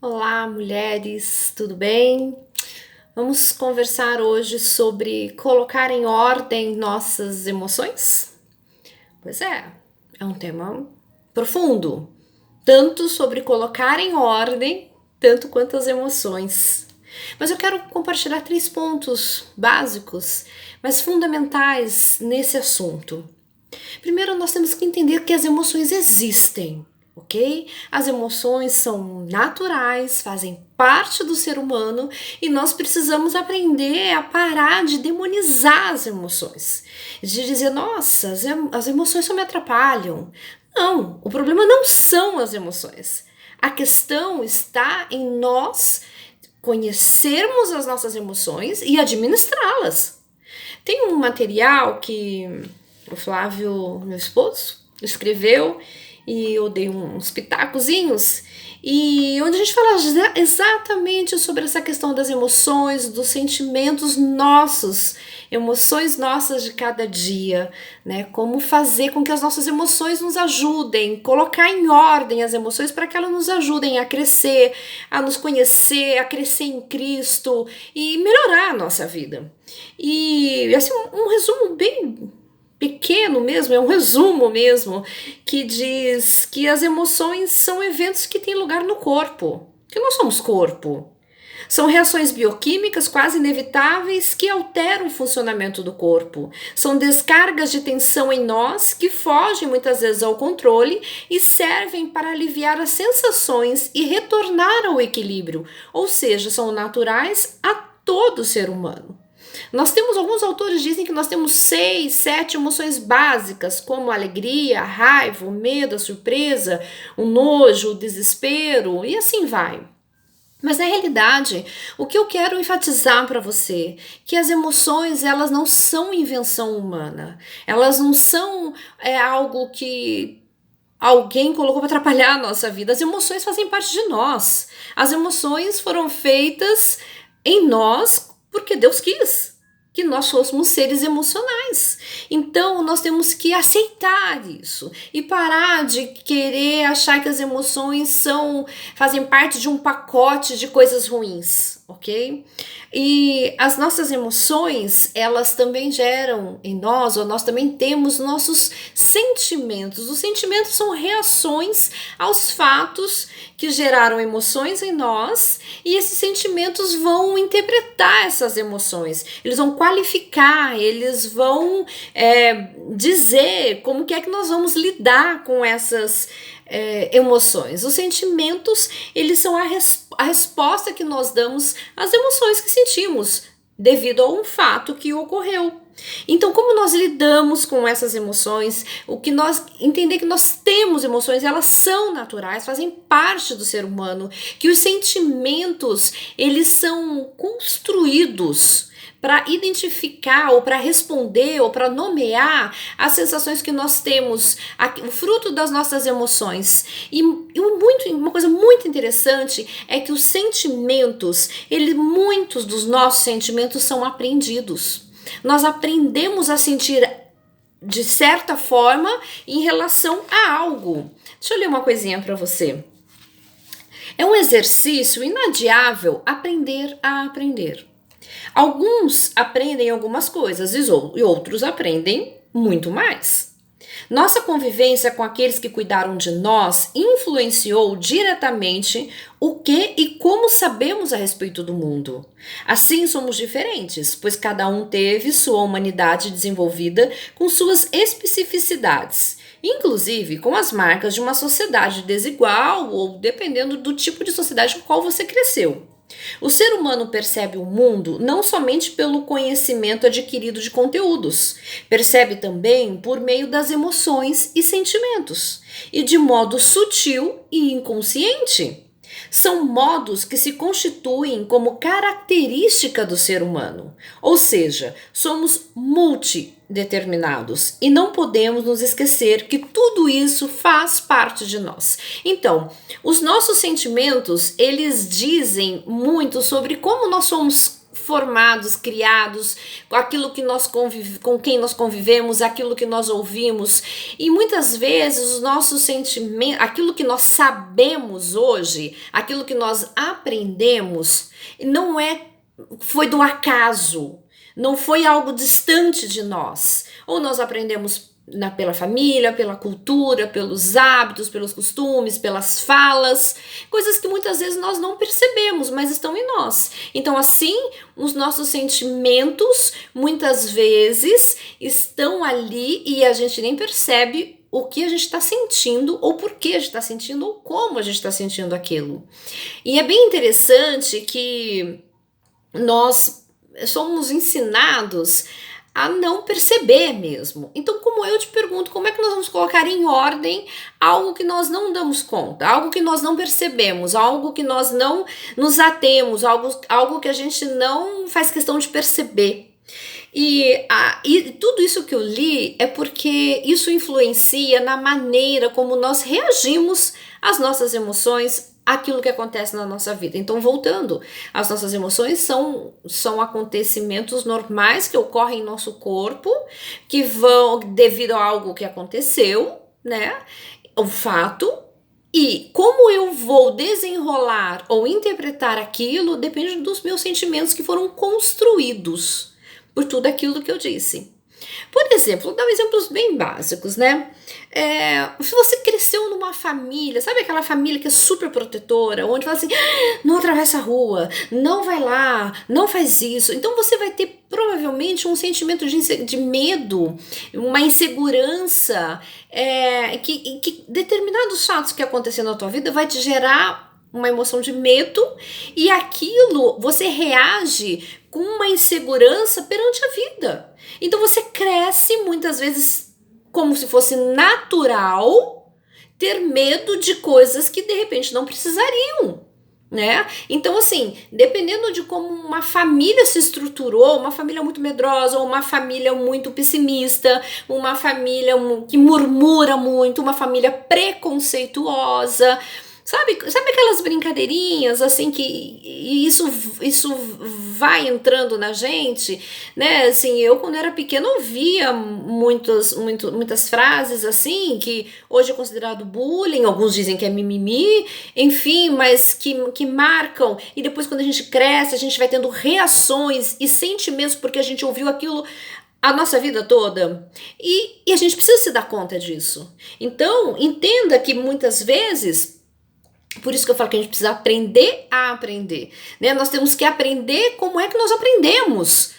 Olá, mulheres, tudo bem? Vamos conversar hoje sobre colocar em ordem nossas emoções? Pois é um tema profundo, tanto sobre colocar em ordem, tanto quanto as emoções. Mas eu quero compartilhar 3 pontos básicos, mas fundamentais nesse assunto. Primeiro, nós temos que entender que as emoções existem, ok? As emoções são naturais, fazem parte do ser humano e nós precisamos aprender a parar de demonizar as emoções, de dizer, nossa, as emoções só me atrapalham. Não, o problema não são as emoções. A questão está em nós conhecermos as nossas emoções e administrá-las. Tem um material que o Flávio, meu esposo, escreveu e eu dei uns pitacozinhos e onde a gente fala exatamente sobre essa questão das emoções, dos sentimentos nossos, emoções nossas de cada dia, né? Como fazer com que as nossas emoções nos ajudem, colocar em ordem as emoções para que elas nos ajudem a crescer, a nos conhecer, a crescer em Cristo e melhorar a nossa vida. E assim, um resumo bem pequeno mesmo, é um resumo mesmo, que diz que as emoções são eventos que têm lugar no corpo, que nós somos corpo. São reações bioquímicas quase inevitáveis que alteram o funcionamento do corpo. São descargas de tensão em nós que fogem muitas vezes ao controle e servem para aliviar as sensações e retornar ao equilíbrio, ou seja, são naturais a todo ser humano. Alguns autores dizem que nós temos 6, 7 emoções básicas, como a alegria, a raiva, o medo, a surpresa, o nojo, o desespero e assim vai. Mas na realidade, o que eu quero enfatizar para você, que as emoções elas não são invenção humana, elas não são algo que alguém colocou para atrapalhar a nossa vida. As emoções fazem parte de nós. As emoções foram feitas em nós porque Deus quis que nós fôssemos seres emocionais. Então, nós temos que aceitar isso e parar de querer achar que as emoções fazem parte de um pacote de coisas ruins, ok? E as nossas emoções, elas também geram em nós, ou nós também temos nossos sentimentos. Os sentimentos são reações aos fatos que geraram emoções em nós e esses sentimentos vão interpretar essas emoções. Eles vão qualificar, eles vão dizer como que é que nós vamos lidar com essas emoções. Os sentimentos, eles são a resposta que nós damos às emoções que sentimos devido a um fato que ocorreu. Então, como nós lidamos com essas emoções, entender que nós temos emoções, elas são naturais, fazem parte do ser humano, que os sentimentos, eles são construídos para identificar ou para responder ou para nomear as sensações que nós temos, o fruto das nossas emoções. E uma coisa muito interessante é que os sentimentos, muitos dos nossos sentimentos são aprendidos. Nós aprendemos a sentir de certa forma em relação a algo. Deixa eu ler uma coisinha para você. É um exercício inadiável aprender a aprender. Alguns aprendem algumas coisas e outros aprendem muito mais. Nossa convivência com aqueles que cuidaram de nós influenciou diretamente o que e como sabemos a respeito do mundo. Assim somos diferentes, pois cada um teve sua humanidade desenvolvida com suas especificidades, inclusive com as marcas de uma sociedade desigual ou dependendo do tipo de sociedade com qual você cresceu. O ser humano percebe o mundo não somente pelo conhecimento adquirido de conteúdos, percebe também por meio das emoções e sentimentos, e de modo sutil e inconsciente. São modos que se constituem como característica do ser humano, ou seja, somos multideterminados e não podemos nos esquecer que tudo isso faz parte de nós. Então, os nossos sentimentos, eles dizem muito sobre como nós somos formados, criados, com aquilo que com quem nós convivemos, aquilo que nós ouvimos. E muitas vezes os nossos sentimentos, aquilo que nós sabemos hoje, aquilo que nós aprendemos, foi do acaso, não foi algo distante de nós. Ou nós aprendemos pela família, pela cultura, pelos hábitos, pelos costumes, pelas falas, coisas que muitas vezes nós não percebemos, mas estão em nós. Então, assim, os nossos sentimentos muitas vezes estão ali e a gente nem percebe o que a gente está sentindo, ou por que a gente está sentindo, ou como a gente está sentindo aquilo. E é bem interessante que nós somos ensinados a não perceber mesmo. Então, como eu te pergunto, como é que nós vamos colocar em ordem algo que nós não damos conta, algo que nós não percebemos, algo que nós não nos atemos, algo que a gente não faz questão de perceber? E tudo isso que eu li é porque isso influencia na maneira como nós reagimos às nossas emoções, aquilo que acontece na nossa vida. Então, voltando, as nossas emoções são acontecimentos normais que ocorrem em nosso corpo, que vão devido a algo que aconteceu, né? O fato. E como eu vou desenrolar ou interpretar aquilo depende dos meus sentimentos que foram construídos por tudo aquilo que eu disse. Por exemplo, vou dar exemplos bem básicos, né? Se você cresceu numa família, sabe aquela família que é super protetora, onde fala assim, não atravessa a rua, não vai lá, não faz isso. Então você vai ter provavelmente um sentimento de medo, uma insegurança, que determinados fatos que acontecem na tua vida vai te gerar uma emoção de medo e aquilo você reage com uma insegurança perante a vida. Então você cresce muitas vezes como se fosse natural ter medo de coisas que de repente não precisariam, né? Então assim, dependendo de como uma família se estruturou, uma família muito medrosa, ou uma família muito pessimista, uma família que murmura muito, uma família preconceituosa, sabe aquelas brincadeirinhas assim que isso vai entrando na gente, né? Assim, eu quando era pequena ouvia muitas frases assim que hoje é considerado bullying, alguns dizem que é mimimi, enfim, mas que marcam, e depois quando a gente cresce a gente vai tendo reações e sentimentos porque a gente ouviu aquilo a nossa vida toda, e a gente precisa se dar conta disso. Então, entenda que muitas vezes, por isso que eu falo que a gente precisa aprender a aprender, né? Nós temos que aprender como é que nós aprendemos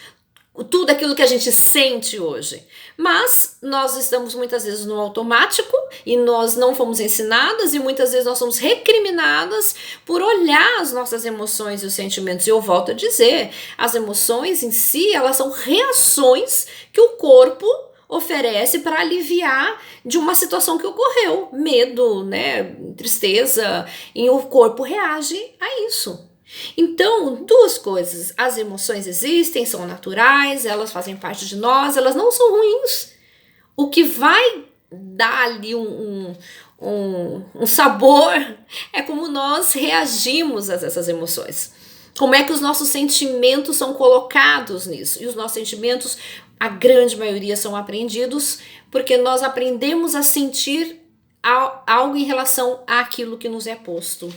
tudo aquilo que a gente sente hoje. Mas nós estamos muitas vezes no automático e nós não fomos ensinadas e muitas vezes nós somos recriminadas por olhar as nossas emoções e os sentimentos. E eu volto a dizer, as emoções em si, elas são reações que o corpo oferece para aliviar de uma situação que ocorreu, medo, né, tristeza, e o corpo reage a isso. Então, duas coisas, as emoções existem, são naturais, elas fazem parte de nós, elas não são ruins. O que vai dar ali um sabor é como nós reagimos a essas emoções. Como é que os nossos sentimentos são colocados nisso? E os nossos sentimentos, a grande maioria, são aprendidos porque nós aprendemos a sentir algo em relação àquilo que nos é posto.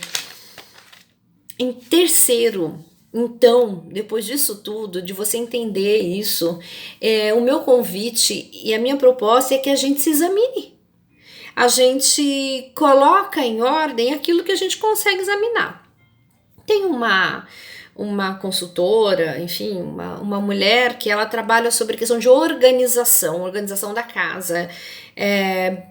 Em terceiro, então, depois disso tudo, de você entender isso, o meu convite e a minha proposta é que a gente se examine. A gente coloca em ordem aquilo que a gente consegue examinar. Tem uma consultora, enfim, uma mulher que ela trabalha sobre a questão de organização da casa.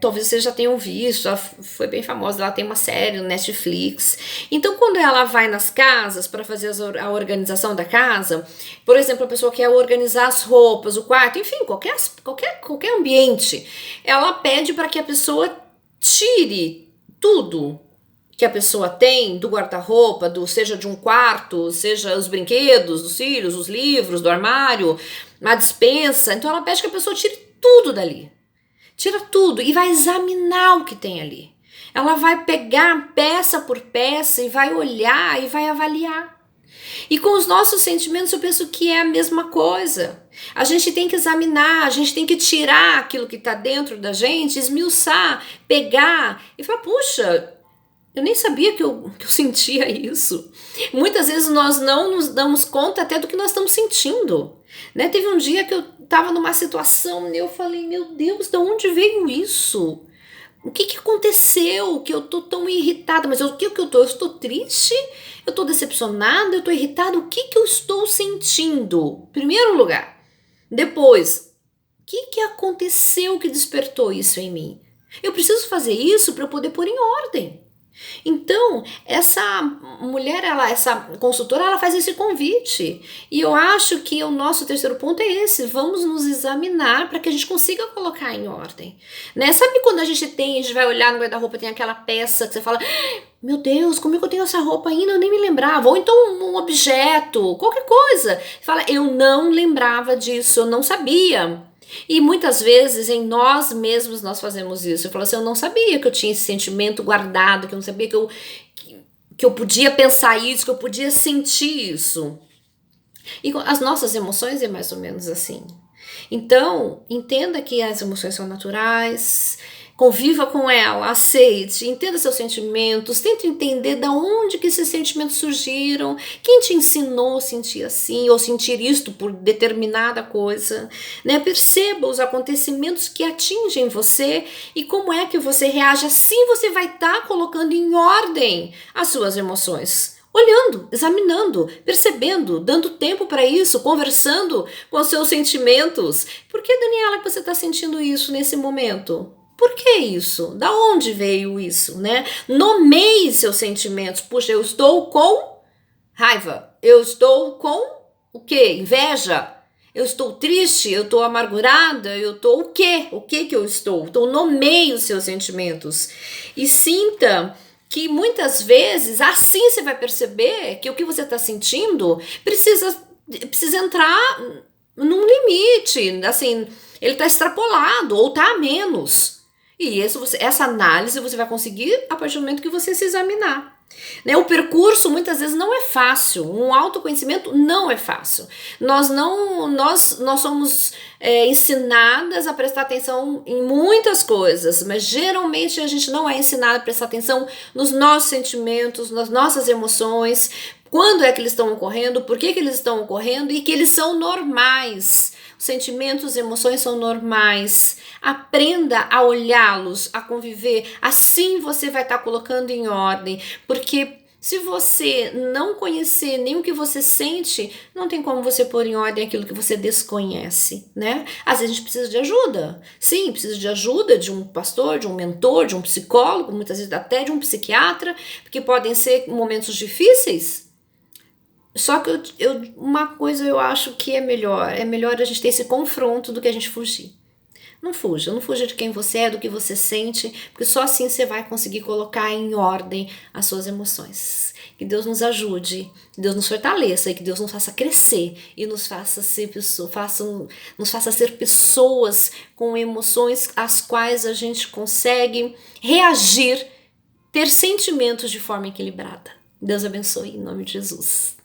Talvez vocês já tenham visto, ela foi bem famosa, ela tem uma série no Netflix. Então, quando ela vai nas casas para fazer a organização da casa, por exemplo, a pessoa quer organizar as roupas, o quarto, enfim, qualquer ambiente, ela pede para que a pessoa tire tudo que a pessoa tem do guarda-roupa, seja de um quarto, seja os brinquedos dos filhos, os livros do armário, a despensa. Então ela pede que a pessoa tire tudo dali. Tira tudo e vai examinar o que tem ali. Ela vai pegar peça por peça e vai olhar e vai avaliar. E com os nossos sentimentos eu penso que é a mesma coisa. A gente tem que examinar, a gente tem que tirar aquilo que está dentro da gente, esmiuçar, pegar e falar, puxa, eu nem sabia que eu sentia isso. Muitas vezes nós não nos damos conta até do que nós estamos sentindo. Né? Teve um dia que eu estava numa situação e eu falei, meu Deus, de onde veio isso? O que aconteceu que eu tô tão irritada? Mas o que eu tô? Eu estou triste? Eu tô decepcionada? Eu tô irritada? O que eu estou sentindo? Primeiro lugar. Depois, o que aconteceu que despertou isso em mim? Eu preciso fazer isso para eu poder pôr em ordem. Então, essa mulher, essa consultora, ela faz esse convite. E eu acho que o nosso terceiro ponto é esse: vamos nos examinar para que a gente consiga colocar em ordem. Né? Sabe quando a gente vai olhar no guarda-roupa, tem aquela peça que você fala, meu Deus, como é que eu tenho essa roupa ainda? Eu nem me lembrava. Ou então um objeto, qualquer coisa. Fala, eu não lembrava disso, eu não sabia. E muitas vezes em nós mesmos nós fazemos isso. Eu falo assim, eu não sabia que eu tinha esse sentimento guardado, que eu não sabia que eu podia pensar isso, que eu podia sentir isso. E as nossas emoções é mais ou menos assim. Então, entenda que as emoções são naturais, conviva com ela, aceite, entenda seus sentimentos, tente entender de onde que esses sentimentos surgiram, quem te ensinou a sentir assim, ou sentir isto por determinada coisa, né? Perceba os acontecimentos que atingem você e como é que você reage, assim você vai estar colocando em ordem as suas emoções. Olhando, examinando, percebendo, dando tempo para isso, conversando com os seus sentimentos. Por que, Daniela, que você está sentindo isso nesse momento? Por que isso? Da onde veio isso, né? Nomeie seus sentimentos. Puxa, eu estou com raiva. Eu estou com o quê? Inveja. Eu estou triste, eu estou amargurada, eu estou o quê? O que eu estou? Então nomeie os seus sentimentos. E sinta que muitas vezes, assim você vai perceber que o que você está sentindo precisa entrar num limite, assim, ele está extrapolado ou está a menos. E essa análise você vai conseguir a partir do momento que você se examinar. Né? O percurso muitas vezes não é fácil, um autoconhecimento não é fácil. Nós somos ensinadas a prestar atenção em muitas coisas, mas geralmente a gente não é ensinado a prestar atenção nos nossos sentimentos, nas nossas emoções, quando é que eles estão ocorrendo, por que eles estão ocorrendo e que eles são normais. Sentimentos e emoções são normais. Aprenda a olhá-los, a conviver. Assim você vai estar colocando em ordem. Porque se você não conhecer nem o que você sente, não tem como você pôr em ordem aquilo que você desconhece, né? Às vezes a gente precisa de ajuda. Sim, precisa de ajuda de um pastor, de um mentor, de um psicólogo, muitas vezes até de um psiquiatra, porque podem ser momentos difíceis. Só que uma coisa eu acho que é melhor a gente ter esse confronto do que a gente fugir. Não fuja de quem você é, do que você sente, porque só assim você vai conseguir colocar em ordem as suas emoções. Que Deus nos ajude, que Deus nos fortaleça e que Deus nos faça crescer e nos faça ser pessoas com emoções às quais a gente consegue reagir, ter sentimentos de forma equilibrada. Deus abençoe em nome de Jesus.